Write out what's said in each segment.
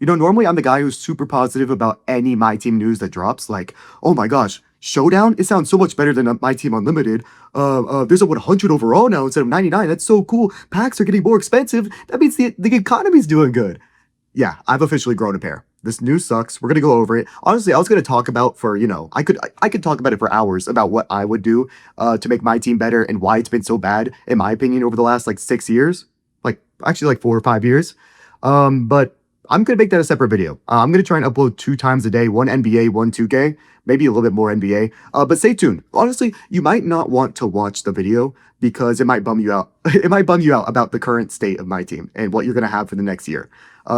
You know, normally I'm the guy who's super positive about any My Team news that drops. Like, oh my gosh, Showdown? It sounds so much better than My Team Unlimited. There's a 100 overall now instead of 99. That's so cool. Packs are getting more expensive. That means the economy's doing good. Yeah, I've officially grown a pair. This news sucks. We're gonna go over it. Honestly, I was gonna talk about for, I could talk about it for hours about what I would do to make my team better and why it's been so bad, in my opinion, over the last like 6 years. Like actually like 4 or 5 years. But I'm gonna make that a separate video. I'm gonna try and upload 2 times a day, one NBA, one 2K, maybe a little bit more NBA. But stay tuned. Honestly, you might not want to watch the video because it might bum you out. It might bum you out about the current state of my team and what you're gonna have for the next year.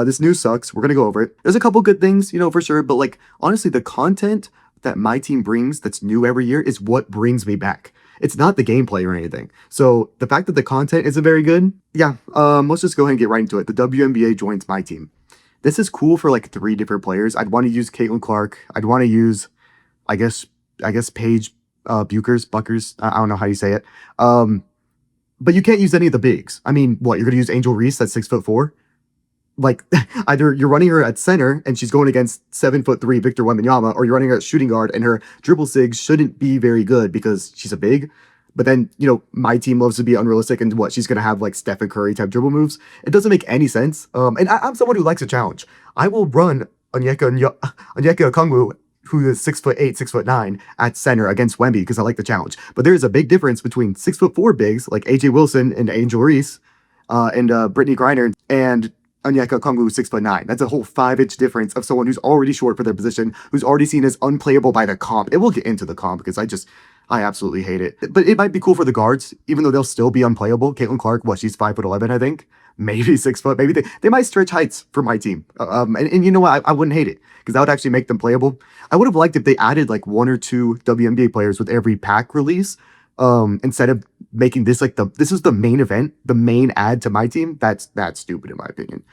This news sucks. We're gonna go over it. There's a couple good things, for sure. But like honestly, the content that my team brings that's new every year is what brings me back. It's not the gameplay or anything. So the fact that the content isn't very good, yeah. Let's just go ahead and get right into it. The WNBA joins my team. This is cool for like 3 different players. I'd want to use Caitlin Clark. I'd want to use, I guess Paige Buckers. I don't know how you say it. But you can't use any of the bigs. I mean, what, you're gonna use Angel Reese at 6'4"? Like either you're running her at center and she's going against 7'3" Victor Wembanyama, or you're running her at shooting guard and her dribble sigs shouldn't be very good because she's a big. But then, my team loves to be unrealistic and what she's going to have like Stephen Curry type dribble moves. It doesn't make any sense. And I'm someone who likes a challenge. I will run Onyeka Okongwu, who is 6'8", 6'9" at center against Wemby because I like the challenge. But there is a big difference between 6'4" bigs like AJ Wilson and Angel Reese and Brittany Griner and Onyeka Okongwu 6'9". That's a whole 5-inch difference of someone who's already short for their position, who's already seen as unplayable by the comp. It will get into the comp because I absolutely hate it. But it might be cool for the guards, even though they'll still be unplayable. Caitlin Clark, she's 5'11", I think. Maybe 6 foot. Maybe they might stretch heights for my team. And you know what? I wouldn't hate it because that would actually make them playable. I would have liked if they added like 1 or 2 WNBA players with every pack release. Instead of making this like this is the main event, the main add to my team. That's stupid in my opinion.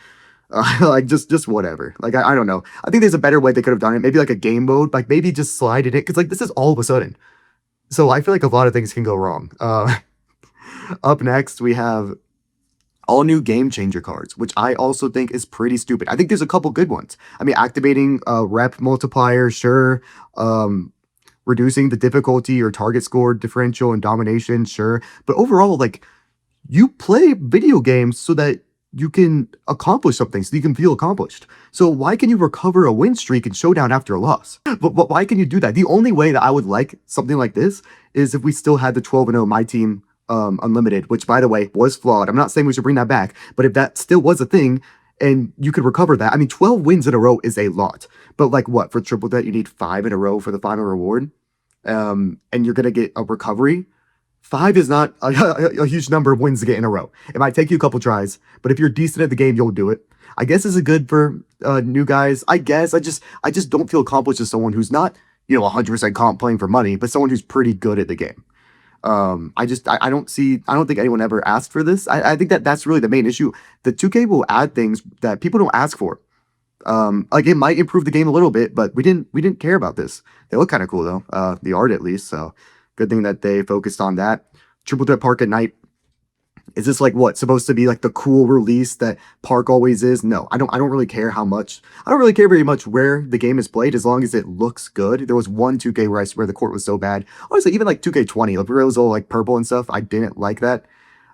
Like just whatever. Like I don't know. I think there's a better way they could have done it. Maybe like a game mode. Like maybe just slide it in because like this is all of a sudden. So I feel like a lot of things can go wrong. Up next, we have all new game changer cards, which I also think is pretty stupid. I think there's a couple good ones. I mean, activating rep multiplier, sure. Reducing the difficulty or target score differential and domination, sure. But overall, like, you play video games so that you can accomplish something, so you can feel accomplished. So why can you recover a win streak in Showdown after a loss? But why can you do that? The only way that I would like something like this is if we still had the 12-0 My Team Unlimited, which, by the way, was flawed. I'm not saying we should bring that back, but if that still was a thing and you could recover that, I mean, 12 wins in a row is a lot. But like what? For triple threat, you need 5 in a row for the final reward? And you're going to get a recovery? 5 is not a huge number of wins to get in a row. It might take you a couple tries, but if you're decent at the game, you'll do it. I guess this is good for new guys. I guess I just don't feel accomplished as someone who's not 100% comp playing for money, but someone who's pretty good at the game. I don't think anyone ever asked for this. I think that's really the main issue. The 2K will add things that people don't ask for. Like it might improve the game a little bit, but we didn't care about this. They look kind of cool though. The art at least. So good thing that they focused on that. Triple threat park at night. Is this like what supposed to be like the cool release that Park always is? No, I don't really care how much. I don't really care very much where the game is played as long as it looks good. There was one 2K where I swear the court was so bad. Honestly, even like 2K20, like where it was all like purple and stuff, I didn't like that.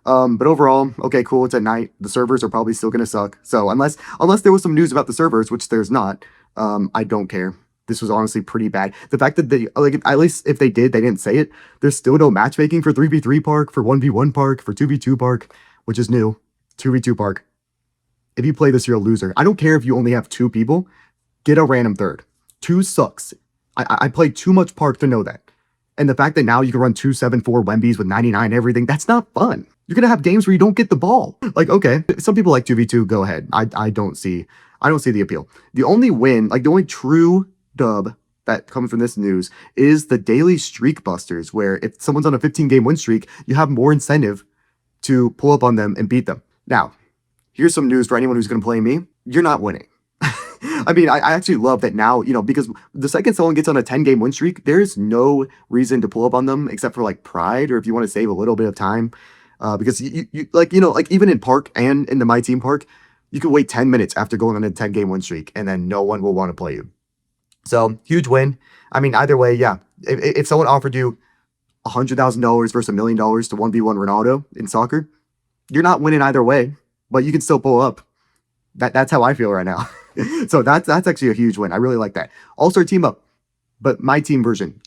But overall, okay, cool. It's at night. The servers are probably still gonna suck. So unless there was some news about the servers, which there's not, I don't care. This was honestly pretty bad. The fact that they, like, at least if they did, they didn't say it. There's still no matchmaking for 3v3 park, for 1v1 park, for 2v2 park, which is new. 2v2 park. If you play this, you're a loser. I don't care if you only have 2 people. Get a random third. 2 sucks. I played too much park to know that. And the fact that now you can run 2-7-4 Wembys with 99 everything, that's not fun. You're gonna have games where you don't get the ball. Like, okay, some people like 2v2, go ahead. I don't see the appeal. The only win, like the only true dub that comes from this news is the daily streak busters, where if someone's on a 15-game win streak, you have more incentive to pull up on them and beat them. Now, here's some news for anyone who's going to play me. You're not winning. I mean, I actually love that now, because the second someone gets on a 10-game win streak, there's no reason to pull up on them except for like pride, or if you want to save a little bit of time. Because you like even in park and in the My Team park, you can wait 10 minutes after going on a 10-game win streak, and then no one will want to play you. So huge win. I mean, either way, yeah. If someone offered you $100,000 versus $1 million to 1v1 Ronaldo in soccer, you're not winning either way, but you can still pull up. That's how I feel right now. So that's actually a huge win. I really like that. All-Star team up, but MyTeam version.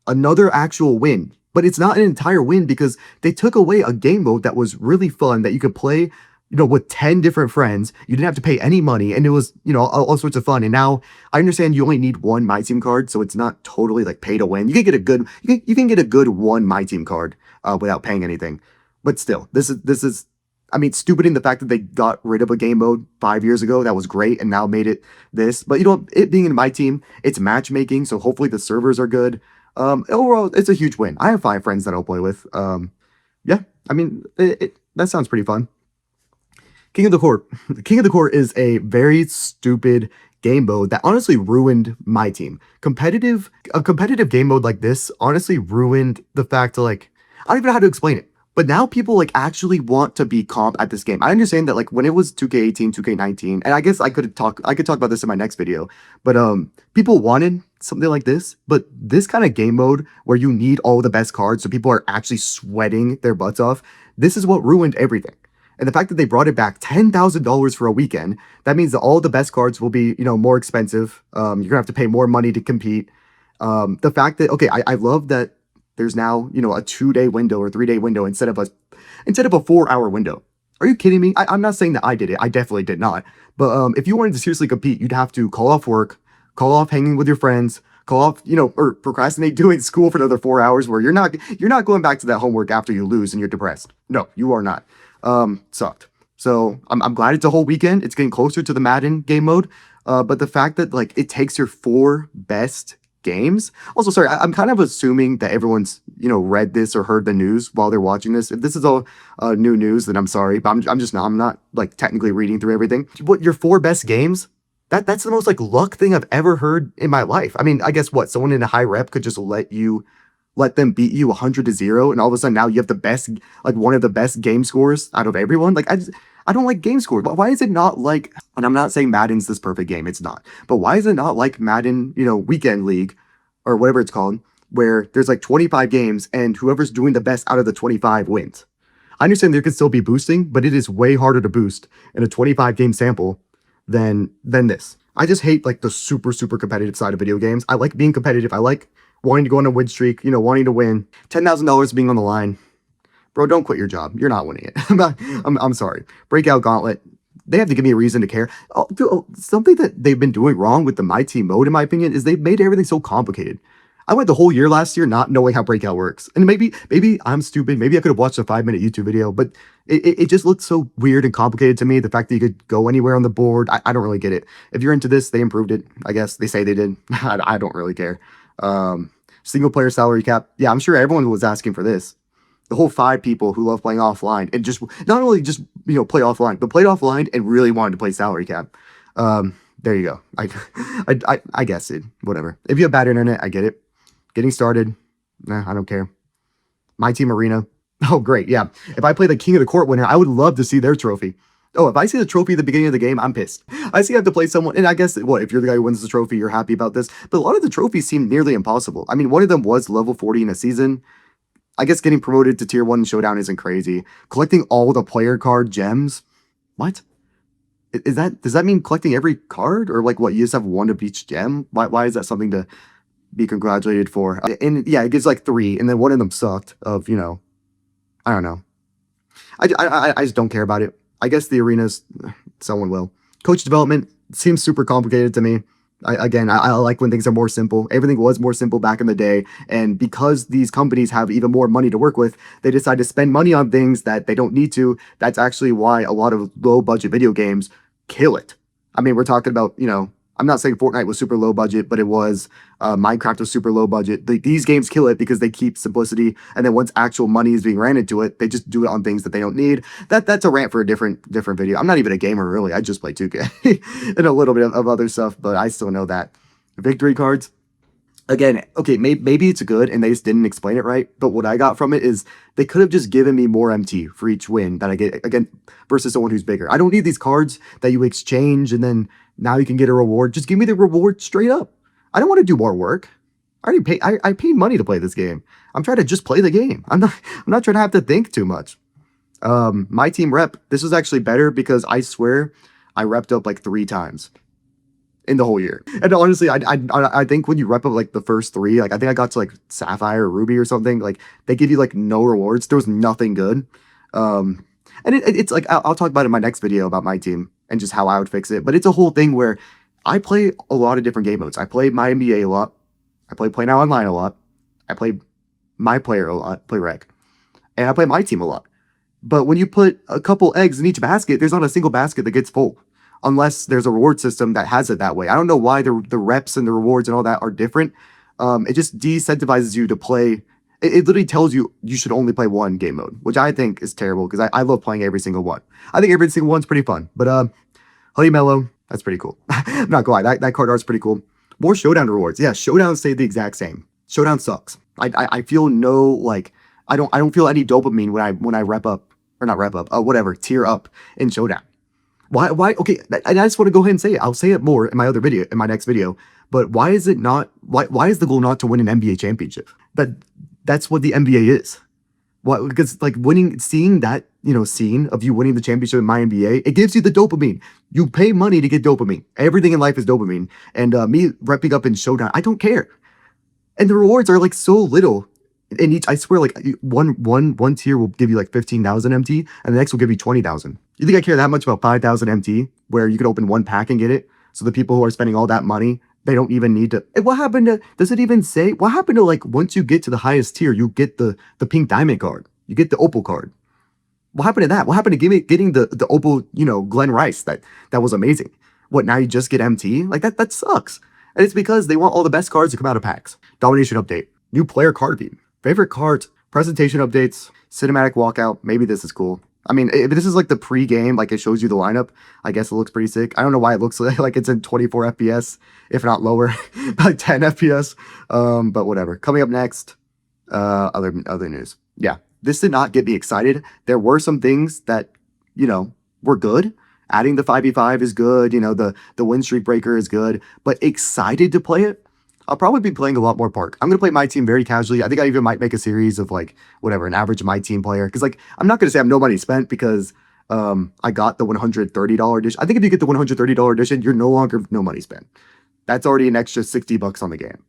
Another actual win, but it's not an entire win because they took away a game mode that was really fun that you could play, with 10 different friends. You didn't have to pay any money, and it was, all sorts of fun. And now I understand you only need one MyTeam card, so it's not totally like pay to win. You can get a good, you can get a good one MyTeam card without paying anything. But still, this is, I mean, stupid in the fact that they got rid of a game mode 5 years ago that was great and now made it this. But it being in MyTeam, it's matchmaking, so hopefully the servers are good. Overall, it's a huge win. I have 5 friends that I'll play with. Yeah, I mean, that sounds pretty fun. King of the Court. King of the Court is a very stupid game mode that honestly ruined MyTeam. A competitive game mode like this honestly ruined the fact that, like, I don't even know how to explain it. But now people like actually want to be comp at this game. I understand that like when it was 2K18, 2K19, and I guess I could talk about this in my next video, but people wanted something like this, but this kind of game mode where you need all the best cards so people are actually sweating their butts off, this is what ruined everything. And the fact that they brought it back $10,000 for a weekend, that means that all the best cards will be, more expensive. You're gonna have to pay more money to compete. The fact that, okay, I love that there's now, a 2-day window or 3-day window instead of a 4-hour window. Are you kidding me? I'm not saying that I did it. I definitely did not. But if you wanted to seriously compete, you'd have to call off work, call off hanging with your friends, call off, or procrastinate doing school for another 4 hours where you're not going back to that homework after you lose and you're depressed. No, you are not. Sucked. So I'm glad it's a whole weekend. It's getting closer to the Madden game mode. But the fact that like it takes your 4 best games. Also, sorry, I'm kind of assuming that everyone's, read this or heard the news while they're watching this. If this is all new news, then I'm sorry, but I'm not like technically reading through everything. What, your 4 best games? That's the most like luck thing I've ever heard in my life. I mean, I guess what, someone in a high rep could just let them beat you 100-0, and all of a sudden now you have the best, like one of the best game scores out of everyone. Like I don't like game scores. Why is it not like, and I'm not saying Madden's this perfect game, it's not, but why is it not like Madden, Weekend League or whatever it's called, where there's like 25 games and whoever's doing the best out of the 25 wins? I understand there could still be boosting, but it is way harder to boost in a 25 game sample than this. I just hate like the super competitive side of video games. I like being competitive. I like wanting to go on a win streak, wanting to win. $10,000 being on the line. Bro, don't quit your job. You're not winning it. I'm sorry. Breakout Gauntlet. They have to give me a reason to care. Something that they've been doing wrong with the MyTeam mode, in my opinion, is they've made everything so complicated. I went the whole year last year not knowing how Breakout works. And maybe I'm stupid. Maybe I could have watched a 5-minute YouTube video, but it just looked so weird and complicated to me. The fact that you could go anywhere on the board, I don't really get it. If you're into this, they improved it. I guess they say they did. I don't really care. Single player salary cap. Yeah, I'm sure everyone was asking for this. The whole 5 people who love playing offline and just not only just play offline, but played offline and really wanted to play salary cap. There you go. I guess it. Whatever. If you have bad internet, I get it. Getting started. Nah, I don't care. MyTeam Arena. Oh, great. Yeah. If I play the King of the Court winner, I would love to see their trophy. Oh, if I see the trophy at the beginning of the game, I'm pissed. I see I have to play someone, and I guess, what, if you're the guy who wins the trophy, you're happy about this. But a lot of the trophies seem nearly impossible. I mean, one of them was level 40 in a season. I guess getting promoted to tier 1 in Showdown isn't crazy. Collecting all the player card gems? What? Does that mean collecting every card? Or like what, you just have 1 of each gem? Why is that something to be congratulated for? And yeah, it gives like 3, and then one of them sucked of, I don't know. I just don't care about it. I guess the arenas, someone will. Coach development seems super complicated to me. I like when things are more simple. Everything was more simple back in the day. And because these companies have even more money to work with, they decide to spend money on things that they don't need to. That's actually why a lot of low budget video games kill it. I mean, we're talking about, I'm not saying Fortnite was super low budget, but it was. Minecraft was super low budget. These games kill it because they keep simplicity, and then once actual money is being ran into it, they just do it on things that they don't need. That's a rant for a different video. I'm not even a gamer, really. I just play 2K and a little bit of other stuff, but I still know that. Victory cards. Again, okay, maybe it's good and they just didn't explain it right, but what I got from it is they could have just given me more MT for each win that I get, again, versus someone who's bigger. I don't need these cards that you exchange and then now you can get a reward. Just give me the reward straight up. I don't want to do more work. I paid money to play this game. I'm trying to just play the game. I'm not trying to have to think too much. My team rep, this was actually better because I swear I repped up like 3 times in the whole year. And honestly, I think when you rep up like the first 3, like I think I got to like Sapphire or Ruby or something, like they give you like no rewards. There was nothing good. And it's like I'll talk about it in my next video about my team and just how I would fix it. But it's a whole thing where I play a lot of different game modes. I play my NBA a lot. I play Now Online a lot. I play my player a lot, play rec. And I play my team a lot. But when you put a couple eggs in each basket, there's not a single basket that gets full. Unless there's a reward system that has it that way. I don't know why the reps and the rewards and all that are different. It just decentivizes you to play. It literally tells you you should only play one game mode, which I think is terrible because I love playing every single one. I think every single one's pretty fun. But Honey Mellow, that's pretty cool. I'm not gonna lie, that card art's pretty cool. More Showdown rewards. Yeah, Showdown stayed the exact same. Showdown sucks. I feel no like I don't feel any dopamine when I rep up or not rep up, whatever, tier up in Showdown. Why? Okay, I just want to go ahead and say it. I'll say it more in my other video, in my next video. But why is it not? Why is the goal not to win an NBA championship? That's what the NBA is. Why? Because like winning, seeing that scene of you winning the championship in my NBA, it gives you the dopamine. You pay money to get dopamine. Everything in life is dopamine. And me repping up in Showdown, I don't care. And the rewards are like so little. In each, I swear, like one tier will give you like 15,000 MT, and the next will give you 20,000. You think I care that much about 5,000 MT, where you could open one pack and get it? So the people who are spending all that money, they don't even need to. And what happened to? Does it even say what happened to like once you get to the highest tier, you get the pink diamond card, you get the opal card? What happened to that? What happened to getting the opal? Glenn Rice that was amazing. What now? You just get MT like that? That sucks. And it's because they want all the best cards to come out of packs. Domination update, new player card view. Favorite cards, presentation updates, cinematic walkout. Maybe this is cool. I mean, if this is like the pre-game, like it shows you the lineup, I guess it looks pretty sick. I don't know why it looks like it's in 24 FPS, if not lower, like 10 FPS. But whatever. Coming up next, other news. Yeah, this did not get me excited. There were some things that, were good. Adding the 5v5 is good. The win streak breaker is good. But excited to play it? I'll probably be playing a lot more Park. I'm going to play my team very casually. I think I even might make a series of like, whatever, an average my team player. Because like, I'm not going to say I have no money spent because I got the $130 edition. I think if you get the $130 edition, you're no longer no money spent. That's already an extra $60 on the game.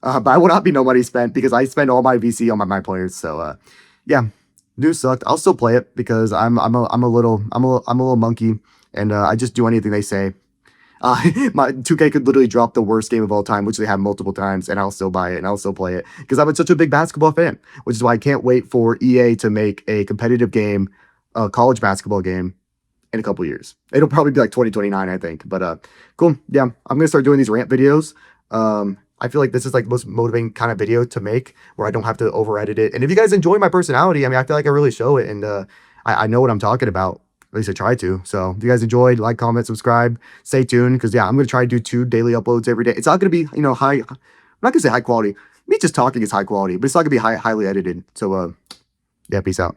But I will not be no money spent because I spend all my VC on my players. So yeah, news sucked. I'll still play it because I'm a little monkey and I just do anything they say. My 2K could literally drop the worst game of all time, which they have multiple times, and I'll still buy it and I'll still play it because I'm such a big basketball fan, which is why I can't wait for EA to make a competitive game, a college basketball game in a couple years. It'll probably be like 2029, I think, but cool. Yeah, I'm going to start doing these rant videos. I feel like this is like the most motivating kind of video to make where I don't have to over edit it. And if you guys enjoy my personality, I mean, I feel like I really show it and I know what I'm talking about. At least I try to. So if you guys enjoyed, like, comment, subscribe, stay tuned. Because yeah, I'm going to try to do 2 daily uploads every day. It's not going to be, high. I'm not going to say high quality. Me just talking is high quality, but it's not going to be highly edited. So yeah, peace out.